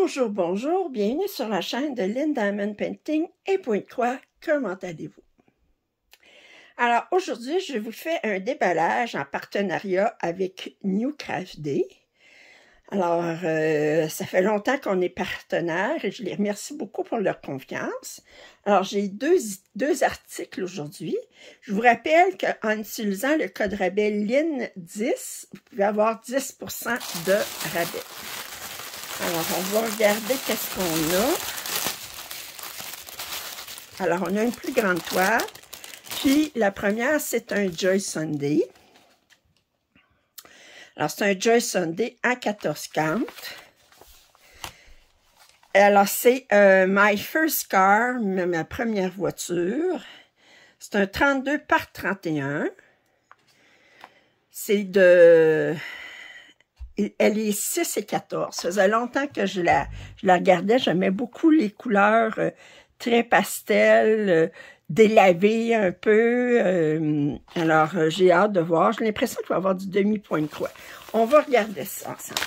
Bonjour, bonjour, bienvenue sur la chaîne de Lynn Diamond Painting et Pointe-Croix. Comment allez-vous? Alors, aujourd'hui, je vous fais un déballage en partenariat avec New Craft Day. Alors, ça fait longtemps qu'on est partenaires et je les remercie beaucoup pour leur confiance. Alors, j'ai deux articles aujourd'hui. Je vous rappelle qu'en utilisant le code rabais LYNN10, vous pouvez avoir 10% de rabais. Alors, on va regarder qu'est-ce qu'on a. Alors, on a une plus grande toile. Puis, la première, c'est un Joy Sunday. Alors, c'est un Joy Sunday à 14 count. Alors, c'est My First Car, ma première voiture. C'est un 32 par 31. C'est de... Elle est 6 et 14. Ça faisait longtemps que je la regardais. J'aimais beaucoup les couleurs très pastel, délavées un peu. Alors, j'ai hâte de voir. J'ai l'impression qu'il va y avoir du demi-point de croix. On va regarder ça ensemble.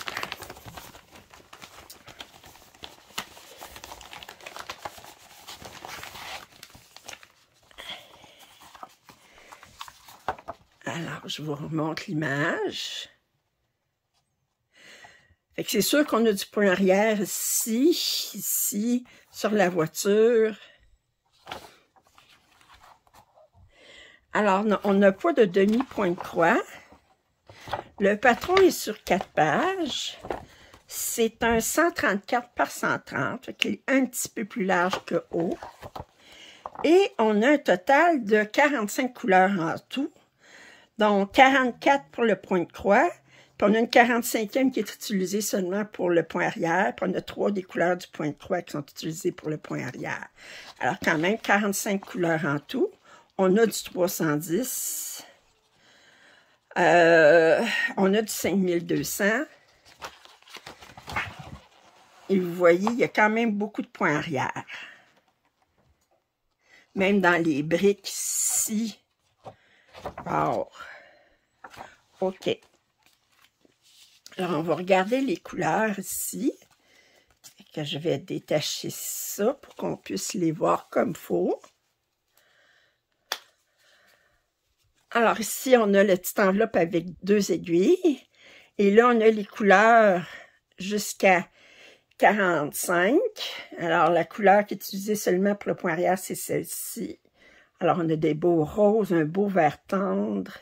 Alors, je vous remonte l'image. Fait que c'est sûr qu'on a du point arrière ici, sur la voiture. Alors, on n'a pas de demi-point de croix. Le patron est sur 4 pages. C'est un 134 par 130, fait qu'il est un petit peu plus large que haut. Et on a un total de 45 couleurs en tout. Donc, 44 pour le point de croix. Puis on a une 45e qui est utilisée seulement pour le point arrière. Puis on a 3 des couleurs du point de croix qui sont utilisées pour le point arrière. Alors quand même, 45 couleurs en tout. On a du 310. On a du 5200. Et vous voyez, il y a quand même beaucoup de points arrière. Même dans les briques ici. Wow. OK. Alors, on va regarder les couleurs ici. Que je vais détacher ça pour qu'on puisse les voir comme il faut. Alors, ici, on a la petite enveloppe avec 2 aiguilles. Et là, on a les couleurs jusqu'à 45. Alors, la couleur qui est utilisée seulement pour le point arrière, c'est celle-ci. Alors, on a des beaux roses, un beau vert tendre,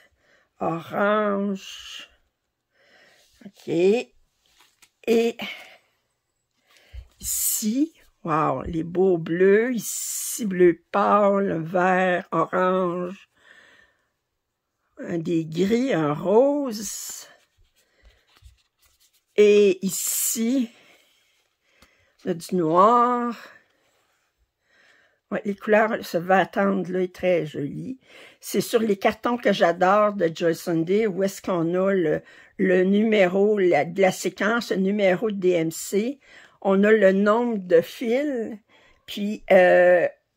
orange. OK. Et ici, wow, les beaux bleus. Ici, bleu pâle, vert, orange. Des gris, un rose. Et ici, on a du noir. Ouais, les couleurs, ce vert tendre là est très joli. C'est sur les cartons que j'adore de Joy Sunday où est-ce qu'on a le numéro de la séquence, le numéro de DMC. On a le nombre de fils. Puis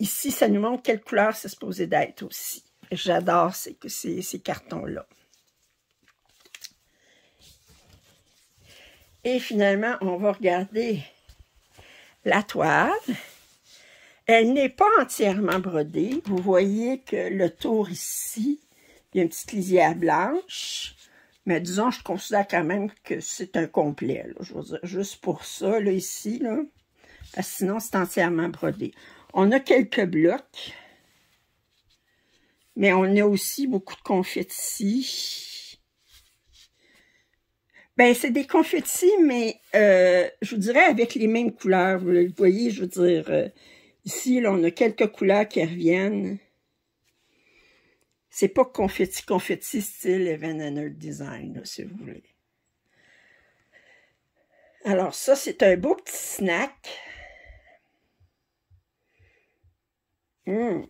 ici, ça nous montre quelle couleur c'est supposé d'être aussi. J'adore ces cartons-là. Et finalement, on va regarder la toile. Elle n'est pas entièrement brodée. Vous voyez que le tour ici, il y a une petite lisière blanche. Mais disons, je considère quand même que c'est un complet. Là. Je veux dire, juste pour ça, là, ici. Là, parce que sinon, c'est entièrement brodé. On a quelques blocs. Mais on a aussi beaucoup de confettis. Ben, c'est des confettis, mais je vous dirais avec les mêmes couleurs. Vous voyez, je veux dire... Ici, là, on a quelques couleurs qui reviennent. C'est pas confetti style Evan & Design, là, si vous voulez. Alors, ça, c'est un beau petit snack. Et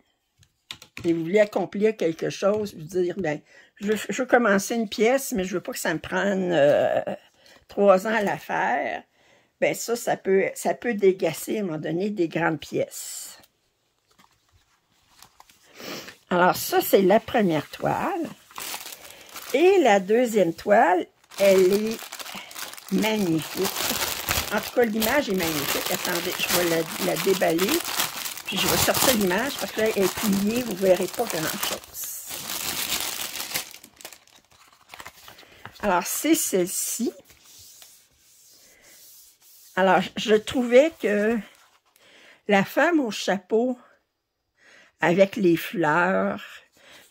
vous voulez accomplir quelque chose, vous dire, ben, je veux commencer une pièce, mais je veux pas que ça me prenne 3 ans à la faire. Ben ça peut dégacer à un moment donné des grandes pièces. Alors ça, c'est la première toile. Et la deuxième toile, elle est magnifique. En tout cas, l'image est magnifique. Attendez, je vais la déballer. Puis je vais sortir l'image parce que là, elle est pliée, vous ne verrez pas grand-chose. Alors, c'est celle-ci. Alors, je trouvais que la femme au chapeau avec les fleurs,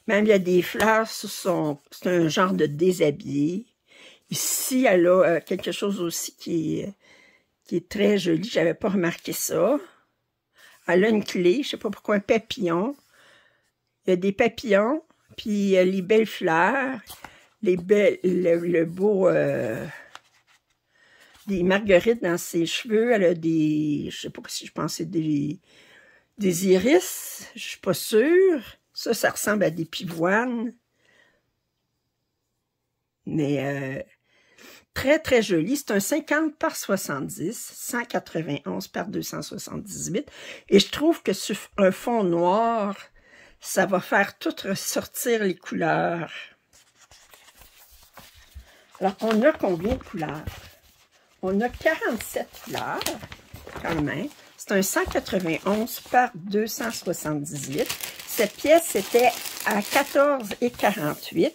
même il y a des fleurs sur son... C'est un genre de déshabillé. Ici, elle a quelque chose aussi qui est très joli. J'avais pas remarqué ça. Elle a une clé, je sais pas pourquoi, un papillon. Il y a des papillons, puis les belles fleurs, le beau... des marguerites dans ses cheveux. Elle a des... Je sais pas si je pensais des iris. Je suis pas sûre. Ça ressemble à des pivoines. Mais très, très joli. C'est un 50 par 70, 191 par 278. Et je trouve que sur un fond noir, ça va faire tout ressortir les couleurs. Alors, on a combien de couleurs? On a 47 fleurs, quand même. C'est un 191 par 278. Cette pièce était à 14,48.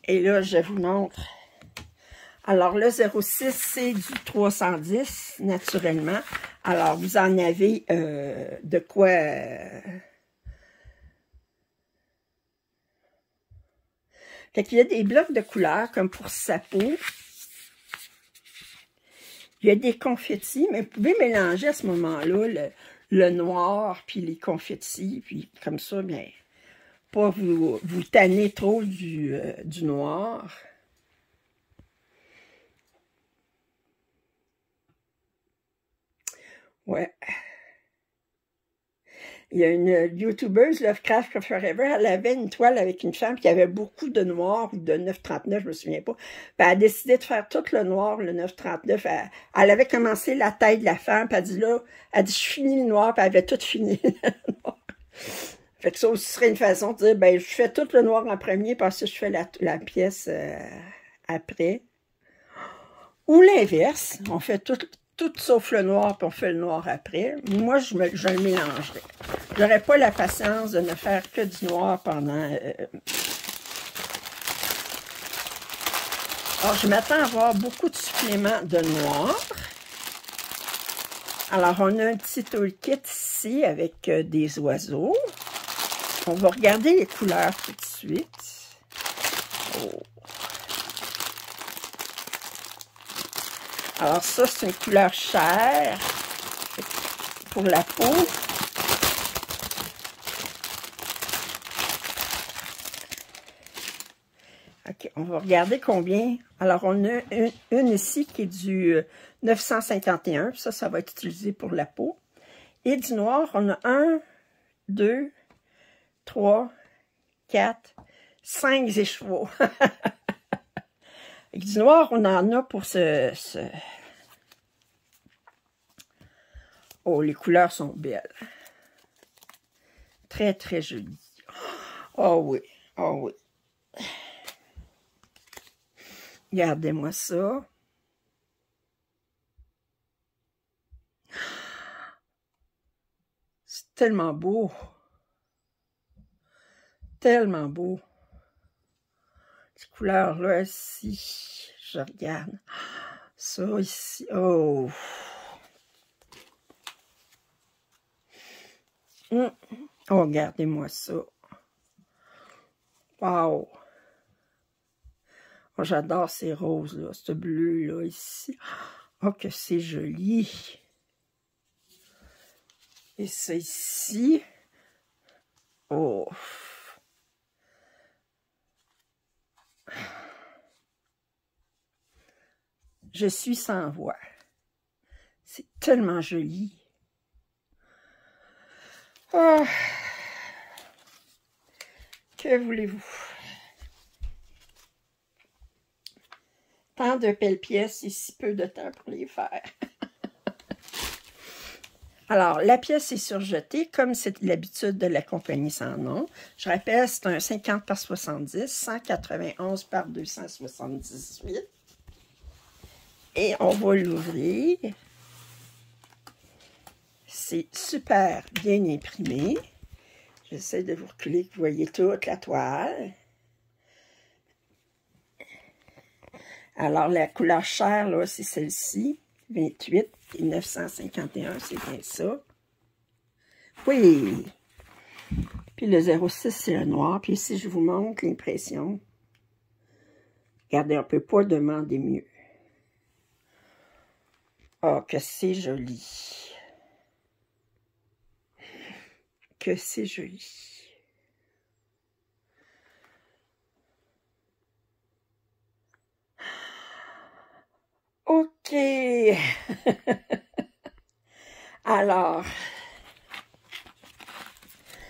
Et là, je vous montre. Alors, le 06, c'est du 310, naturellement. Alors, vous en avez de quoi... Fait qu'il y a des blocs de couleurs, comme pour sa peau. Il y a des confettis, mais vous pouvez mélanger à ce moment-là le noir puis les confettis, puis comme ça, bien, pas vous tanner trop du noir. Ouais. Il y a une YouTubeuse, Lovecraft Forever, elle avait une toile avec une femme qui avait beaucoup de noir, ou de 9,39, je me souviens pas. Puis elle a décidé de faire tout le noir, le 9,39. Elle avait commencé la taille de la femme, puis elle dit là, elle dit, je finis le noir, puis elle avait tout fini le noir. Fait que ça aussi serait une façon de dire, ben, je fais tout le noir en premier, parce que je fais la pièce après. Ou l'inverse, on fait tout sauf le noir, puis on fait le noir après. Moi, je le mélangerais. J'aurais pas la patience de ne faire que du noir pendant... Alors, je m'attends à avoir beaucoup de suppléments de noir. Alors, on a un petit toolkit ici avec des oiseaux. On va regarder les couleurs tout de suite. Oh. Alors ça, c'est une couleur chair pour la peau. OK, on va regarder combien. Alors, on a une ici qui est du 951. Ça va être utilisé pour la peau. Et du noir, on a 1, 2, 3, 4, 5 écheveaux. Avec du noir, on en a pour ce... Oh, les couleurs sont belles. Très, très jolies. Oh oui, oh oui. Regardez-moi ça. C'est tellement beau. Tellement beau. Ces couleurs-là, ici, je regarde. Ça, ici, oh. Oh, regardez-moi ça. Wow. Oh, j'adore ces roses-là, ce bleu-là, ici. Oh, que c'est joli. Et ça ici. Oh. Je suis sans voix. C'est tellement joli. Oh. Que voulez-vous? Tant de belles pièces et si peu de temps pour les faire. Alors, la pièce est surjetée, comme c'est l'habitude de la compagnie sans nom. Je rappelle, c'est un 50 par 70, 191 par 278. Et on va l'ouvrir. C'est super bien imprimé. J'essaie de vous reculer que vous voyez toute la toile. Alors, la couleur chair, là, c'est celle-ci. 28 et 951, c'est bien ça. Oui! Puis le 06, c'est le noir. Puis ici, je vous montre l'impression. Regardez, on ne peut pas demander mieux. Oh, que c'est joli. Que c'est joli. OK. Alors,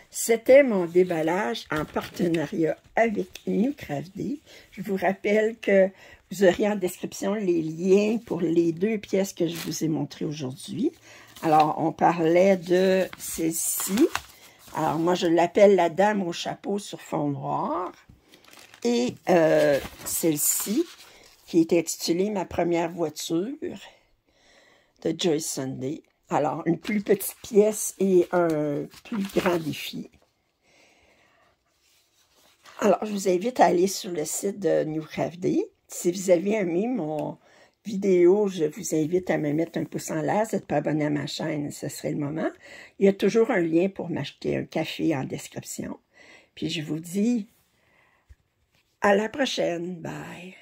c'était mon déballage en partenariat avec NewCraftD. Je vous rappelle que vous aurez en description les liens pour les 2 pièces que je vous ai montrées aujourd'hui. Alors, on parlait de celle-ci. Alors, moi, je l'appelle la dame au chapeau sur fond noir. Et celle-ci, qui est intitulée « Ma première voiture » de Joyce Sunday. Alors, une plus petite pièce et un plus grand défi. Alors, je vous invite à aller sur le site de NewCraftD. Si vous avez aimé mon vidéo, je vous invite à me mettre un pouce en l'air. Si vous n'êtes pas abonné à ma chaîne, ce serait le moment. Il y a toujours un lien pour m'acheter un café en description. Puis je vous dis à la prochaine. Bye!